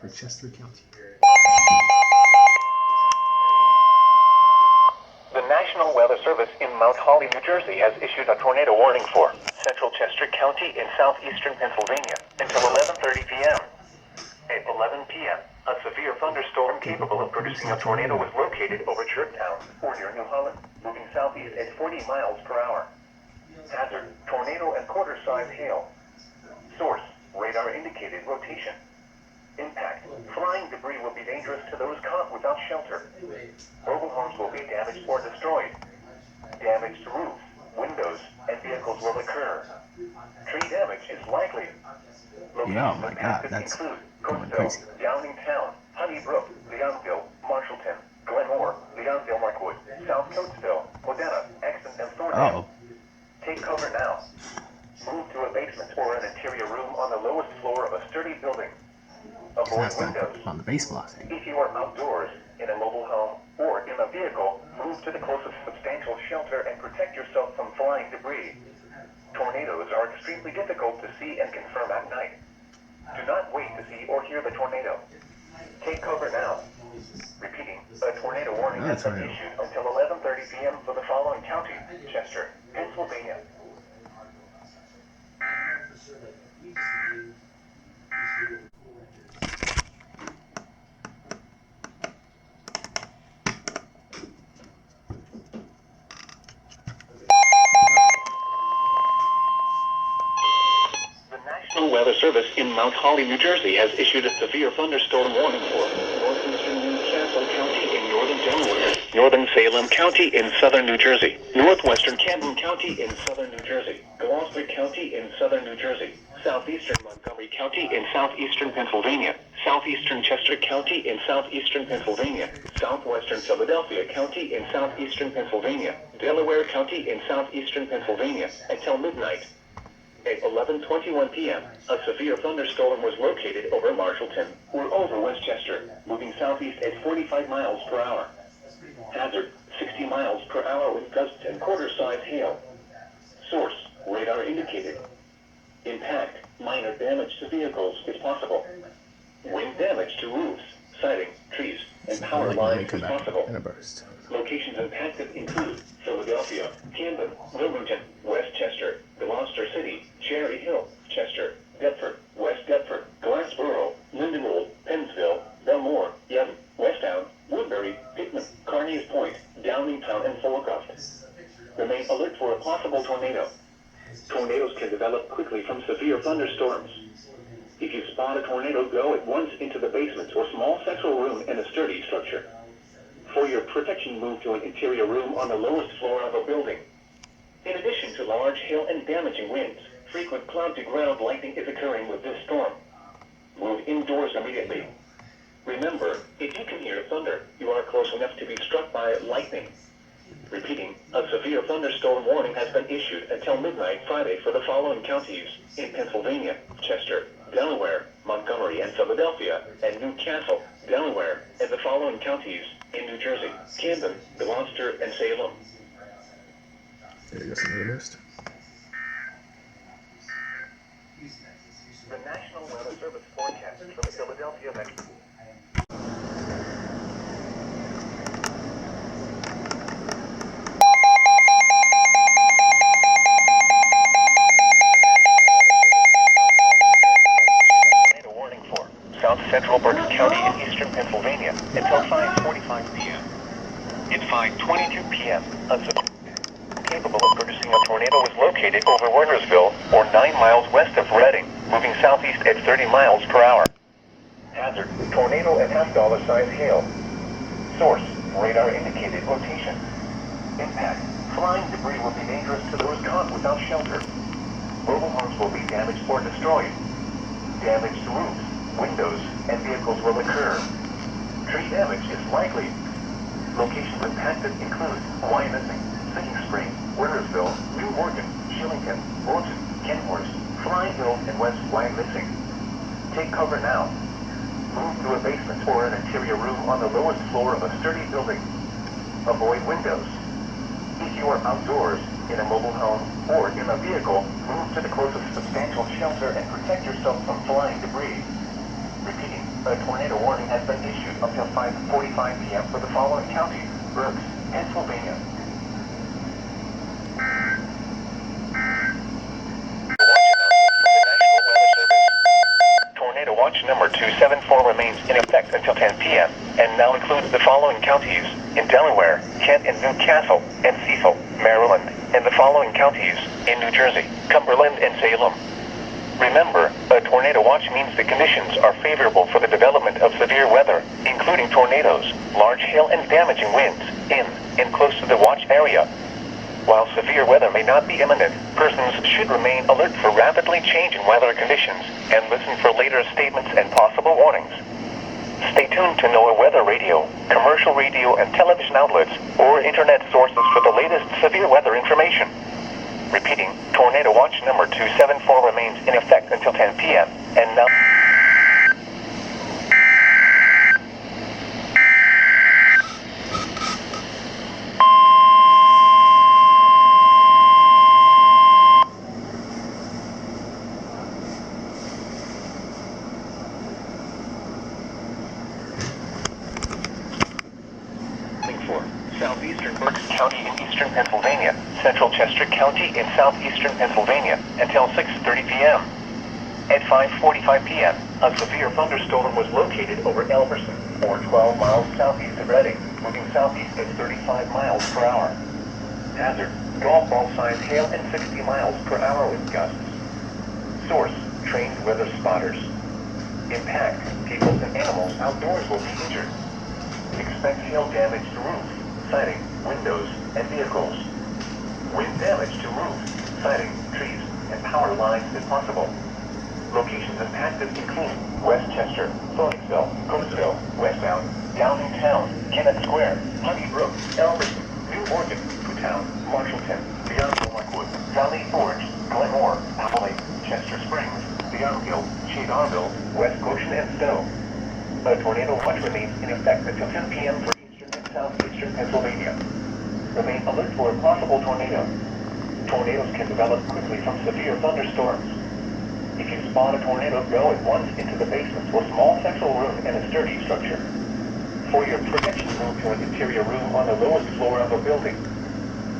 for Chester County. The National Weather Service in Mount Holly, New Jersey has issued a tornado warning for central Chester County in southeastern Pennsylvania until 11:30 p.m. At 11 p.m., a severe thunderstorm capable of producing a tornado was located over Churchtown or near New Holland, moving southeast at 40 miles per hour. Hazard, tornado and quarter-size hail. Source, radar indicated rotation. Impact, flying debris will be dangerous to those caught without shelter. Mobile homes will be damaged or destroyed. Damage to roofs, windows, and vehicles will occur. Tree damage is likely. Yeah, oh my God, that's include crazy. Cookville, Downingtown, Honeybrook, Leonville, Marshallton, Glenmore, Leonville, Markwood, South Coatesville, Modena, Exton, and Thorndale. Take cover now. Move to a basement or an interior room on the lowest floor of a sturdy building. Avoid windows. On the base velocity. If you are outdoors, in a mobile home, or in a vehicle, move to the closest substantial shelter and protect yourself from flying debris. Tornadoes are extremely difficult to see and confirm at night. Do not wait to see or hear the tornado. Take cover now. Repeating, a tornado warning has been issued until 11:30 p.m. for the following county: Chester, Pennsylvania. The National Weather Service in Mount Holly, New Jersey has issued a severe thunderstorm warning for northeastern Newcastle County in northern Delaware, northern Salem County in southern New Jersey, northwestern Camden County in southern New Jersey, Gloucester County in southern New Jersey, southeastern Montgomery County in southeastern Pennsylvania, southeastern Chester County in southeastern Pennsylvania, southwestern Philadelphia County in southeastern Pennsylvania, Delaware County in southeastern Pennsylvania, until midnight. At 11:21 p.m., a severe thunderstorm was located over Marshallton or over Westchester, moving southeast at 45 miles per hour. Hazard, 60 miles per hour with gusts and quarter-size hail. Source, radar indicated. Impact, minor damage to vehicles is possible. Wind damage to roofs, siding, trees, and power lines is possible. In a burst. Locations impacted include Philadelphia, Camden, Wilmington, Westchester, Gloucester City, Cherry Hill, Chester, Deptford, West Deptford, Glassboro, Lindenwold, Pennsville, Belmore, Young, Westtown, Woodbury, Pittman, Carneys Point, Downingtown, and Fullercroft. Remain alert for a possible tornado. Tornadoes can develop quickly from severe thunderstorms. If you spot a tornado, go at once into the basement or small central room in a sturdy structure. For your protection, move to an interior room on the lowest floor of a building. In addition to large hail and damaging winds, frequent cloud-to-ground lightning is occurring with this storm. Move indoors immediately. Remember, if you can hear thunder, you are close enough to be struck by lightning. Repeating, a severe thunderstorm warning has been issued until midnight Friday for the following counties in Pennsylvania: Chester, Delaware, Montgomery and Philadelphia, and Newcastle, Delaware, and the following counties in New Jersey: Camden, Gloucester, and Salem. There goes another list. The National Weather Service forecast for the Philadelphia metro. South Central Bergen County in eastern Pennsylvania until 5:45 p.m. At 5:22 p.m., a zone capable of producing a tornado was located over Wernersville or 9 miles west of Reading, moving southeast at 30 miles per hour. Hazard, tornado and half-dollar-size hail. Source, radar indicated rotation. Impact, flying debris will be dangerous to those caught without shelter. Mobile homes will be damaged or destroyed. Damage to roofs, windows, and vehicles will occur. Tree damage is likely. Locations impacted include Wyomissing, Singing Spring, Wernersville, New Morgan, Shillington, Orton, Kenworth, Fly Hill, and West Wyomissing. Take cover now. Move to a basement or an interior room on the lowest floor of a sturdy building. Avoid windows. If you are outdoors, in a mobile home, or in a vehicle, move to the closest substantial shelter and protect yourself from flying debris. Repeating, a tornado warning has been issued until 5:45 p.m. for the following counties: Berks, Pennsylvania. Tornado watch number 274 remains in effect until 10 p.m. and now includes the following counties in Delaware, Kent and Newcastle, and Cecil, Maryland, and the following counties in New Jersey, Cumberland, and Salem. Remember, a tornado watch means the conditions are favorable for the development of severe weather, including tornadoes, large hail, and damaging winds in and close to the watch area. While severe weather may not be imminent, persons should remain alert for rapidly changing weather conditions and listen for later statements and possible warnings. Stay tuned to NOAA weather radio, commercial radio and television outlets, or internet sources for the latest severe weather information. Repeating, tornado watch number 274 remains in effect until 10 p.m. and now... For southeastern Berks County in eastern Pennsylvania, central Chester County in southeastern Pennsylvania, until 6:30 p.m. At 5:45 p.m., a severe thunderstorm was located over Elmerson, or 12 miles southeast of Reading, moving southeast at 35 miles per hour. Hazard, golf ball-sized hail and 60 miles per hour wind gusts. Source, trained weather spotters. Impact, people and animals outdoors will be injured. Expect hail damage to roof, siding, windows, and vehicles. Wind damage to roof, siding, trees, and power lines if possible. Locations impacted include Westchester, Phoenixville, Coatesville, Westbound, Downingtown, Kennett Square, Honeybrook, Elmerson, New Morgan, Newtown, Marshallton, Beyondville, Lakewood, Valley Forge, Glenmore, Appley, Chester Springs, Beyondville, Shadearville, West Goshen, and Stowe. A tornado watch remains in effect until 10 p.m. for eastern and southeastern Pennsylvania. Remain alert for a possible tornado. Tornadoes can develop quickly from severe thunderstorms. If you spot a tornado, go at once into the basement to a small central room and a sturdy structure. For your protection, move to an interior room on the lowest floor of a building.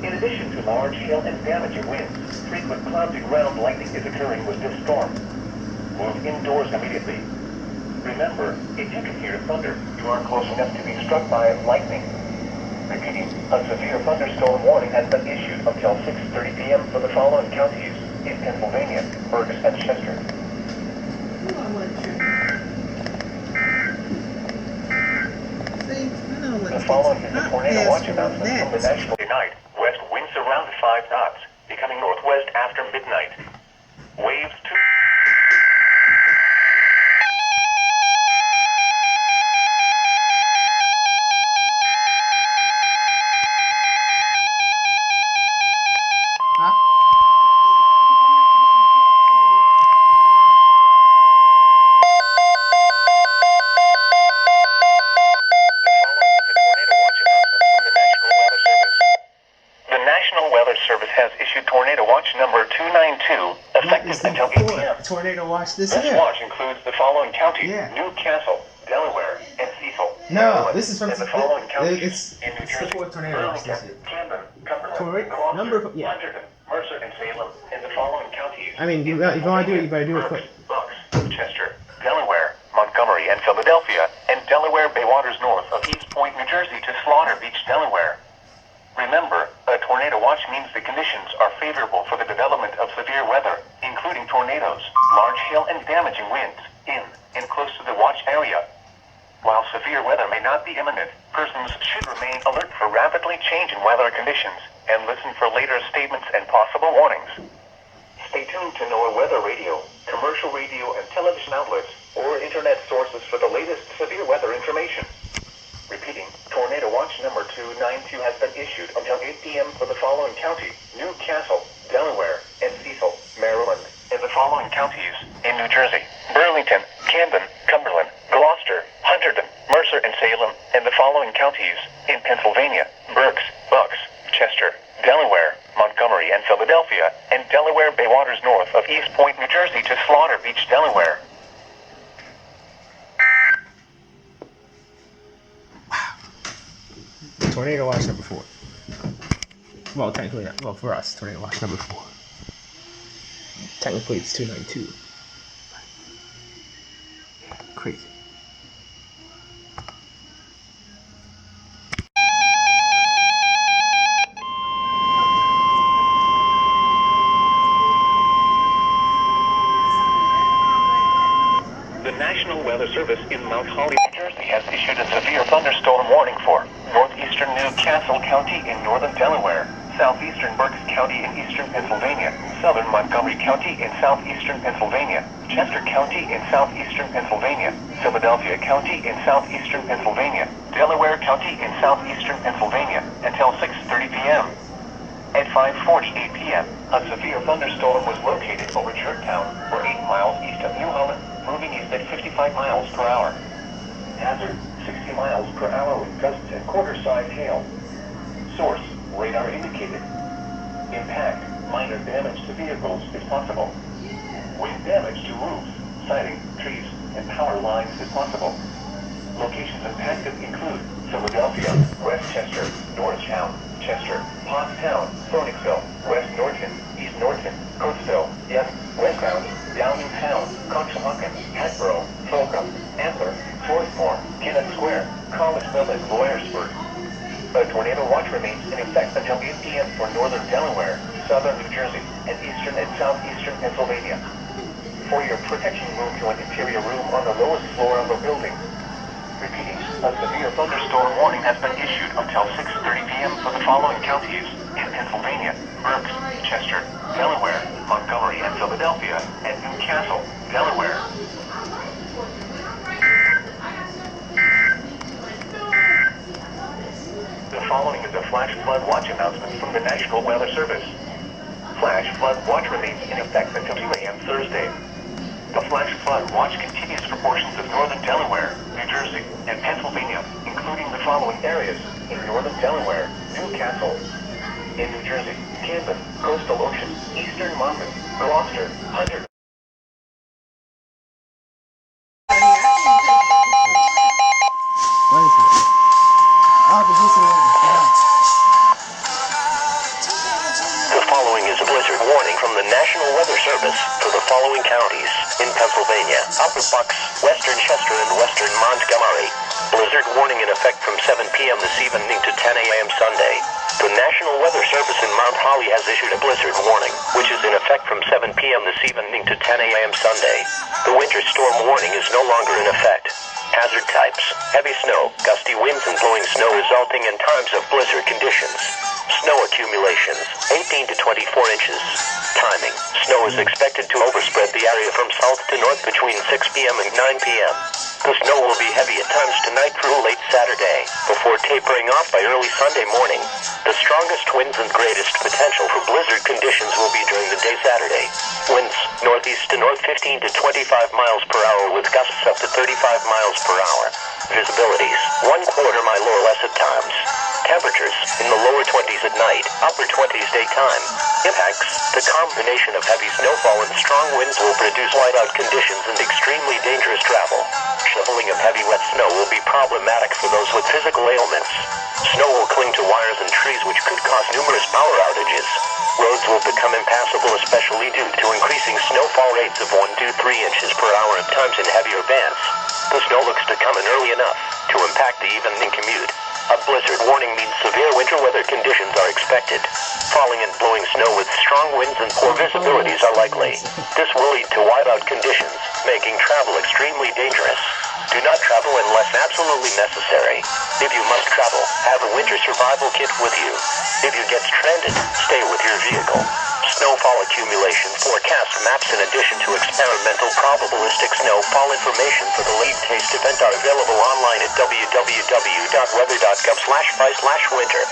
In addition to large hail and damaging winds, frequent cloud-to-ground lightning is occurring with this storm. Move indoors immediately. Remember, if you can hear thunder, you are close enough to be struck by lightning. Repeating, a severe thunderstorm warning has been issued until 6:30 p.m. for the following counties in Pennsylvania, Berks, and Chester. The following is a tornado watch announcement from the National. Tonight, west winds around 5 knots, becoming northwest after midnight. Waves 2. Service has issued tornado watch number 292, effective until 8 p.m. Tornado watch this This year. watch includes the following counties: Yeah. Newcastle, Delaware, and Cecil. No, Maryland, this is from and the following counties it's in New the Jersey: fourth tornado watch this Burlington, year. Camden, Cumberland, Gloucester, Hunterdon, Mercer, and Salem, and the following counties. I mean, if you want to do it, you better do it quick. Bucks, Chester, Delaware, Montgomery, and Philadelphia, and Delaware Bay waters north of East Point, New Jersey to Slaughter Beach, Delaware. Remember, a tornado watch means the conditions are favorable for the development of severe weather, including tornadoes, large hail, and damaging winds in and close to the watch area. While severe weather may not be imminent, persons should remain alert for rapidly changing weather conditions and listen for later statements and possible warnings. Stay tuned to NOAA weather radio, commercial radio and television outlets, or internet sources for the latest severe weather information. Repeating, tornado watch number 292 has been issued until 8 p.m. for the following counties: Newcastle, Delaware, and Cecil, Maryland, and the following counties in New Jersey: Burlington, Camden, Cumberland, Gloucester, Hunterdon, Mercer, and Salem, and the following counties in Pennsylvania: Berks, Bucks, Chester, Delaware, Montgomery, and Philadelphia, and Delaware Bay waters north of East Point, New Jersey to Slaughter Beach, Delaware. tornado watch number 4. Well, technically, well, for us, tornado watch number 4. Technically, it's 292. Crazy. The National Weather Service in Mount Holly, New Jersey has issued a severe thunderstorm warning for northeastern Newcastle County in northern Delaware, southeastern Berks County in eastern Pennsylvania, southern Montgomery County in southeastern Pennsylvania, Chester County in southeastern Pennsylvania, Philadelphia County in southeastern Pennsylvania, Delaware County in southeastern Pennsylvania, until 6:30 p.m. At 5:48 p.m., a severe thunderstorm was located over Jerktown, or 8 miles east of New Holland, moving east at 55 miles per hour. Hazard, 60 miles per hour with gusts and quarter-size hail. Source, radar indicated. Impact, minor damage to vehicles if possible. Wind damage to roofs, siding, trees, and power lines if possible. Locations impacted include Philadelphia, Westchester, Norristown, Chester, Pottstown, Phoenixville, West Norton, East Norton, Coatesville, Yes, Westbound, Downingtown, Conshohocken, Hatboro, Slocum, Antler, Swarthmore, Kennett Square, Collegeville, and Lawyersport. A tornado watch remains in effect until 8 p.m. for northern Delaware, southern New Jersey, and eastern and southeastern Pennsylvania. For your protection, move to an interior room on the lowest floor of a building. Repeating, a severe thunderstorm warning has been issued until 6:30 p.m. for the following counties in Pennsylvania: Berks, Chester, Delaware, Montgomery and Philadelphia, and Newcastle, Delaware. The following is a flash flood watch announcement from the National Weather Service. Flash flood watch remains in effect until 2 a.m. Thursday. The flash flood watch continues for portions of northern Delaware, New Jersey, and Pennsylvania, including the following areas in northern Delaware: Newcastle. In New Jersey, Camden, Coastal Ocean, Eastern Monmouth, Gloucester, Hunter. The following is a blizzard warning from the National Weather Service for the following counties in Pennsylvania: Upper Bucks, Western Chester, and Western Montgomery. Blizzard warning in effect from 7 p.m. this evening to 10 a.m. Sunday. The National Weather Service in Mount Holly has issued a blizzard warning, which is in effect from 7 p.m. this evening to 10 a.m. Sunday. The winter storm warning is no longer in effect. Hazard types: heavy snow, gusty winds and blowing snow resulting in times of blizzard conditions. Snow accumulations, 18 to 24 inches. Timing: snow is expected to overspread the area from south to north between 6 p.m. and 9 p.m. The snow will be heavy at times tonight through late Saturday, before tapering off by early Sunday morning. The strongest winds and greatest potential for blizzard conditions will be during the day Saturday. Winds, northeast to north 15 to 25 miles per hour with gusts up to 35 miles per hour. Visibilities, 1/4 mile or less at times. Temperatures, in the lower 20s at night, upper 20s daytime. Impacts, the combination of heavy snowfall and strong winds will produce whiteout conditions and extremely dangerous travel. Shoveling of heavy wet snow will be problematic for those with physical ailments. Snow will cling to wires and trees which could cause numerous power outages. Roads will become impassable especially due to increasing snowfall rates of 1 to 3 inches per hour at times in heavier bands. The snow looks to come in early enough to impact the evening commute. A blizzard warning means severe winter weather conditions are expected. Falling and blowing snow with strong winds and poor visibilities are likely. This will lead to whiteout conditions, making travel extremely dangerous. Do not travel unless absolutely necessary. If you must travel, have a winter survival kit with you. If you get stranded, stay with your vehicle. Snowfall accumulation forecast maps in addition to experimental probabilistic snowfall information for the late taste event are available online at www.weather.gov/by/winter.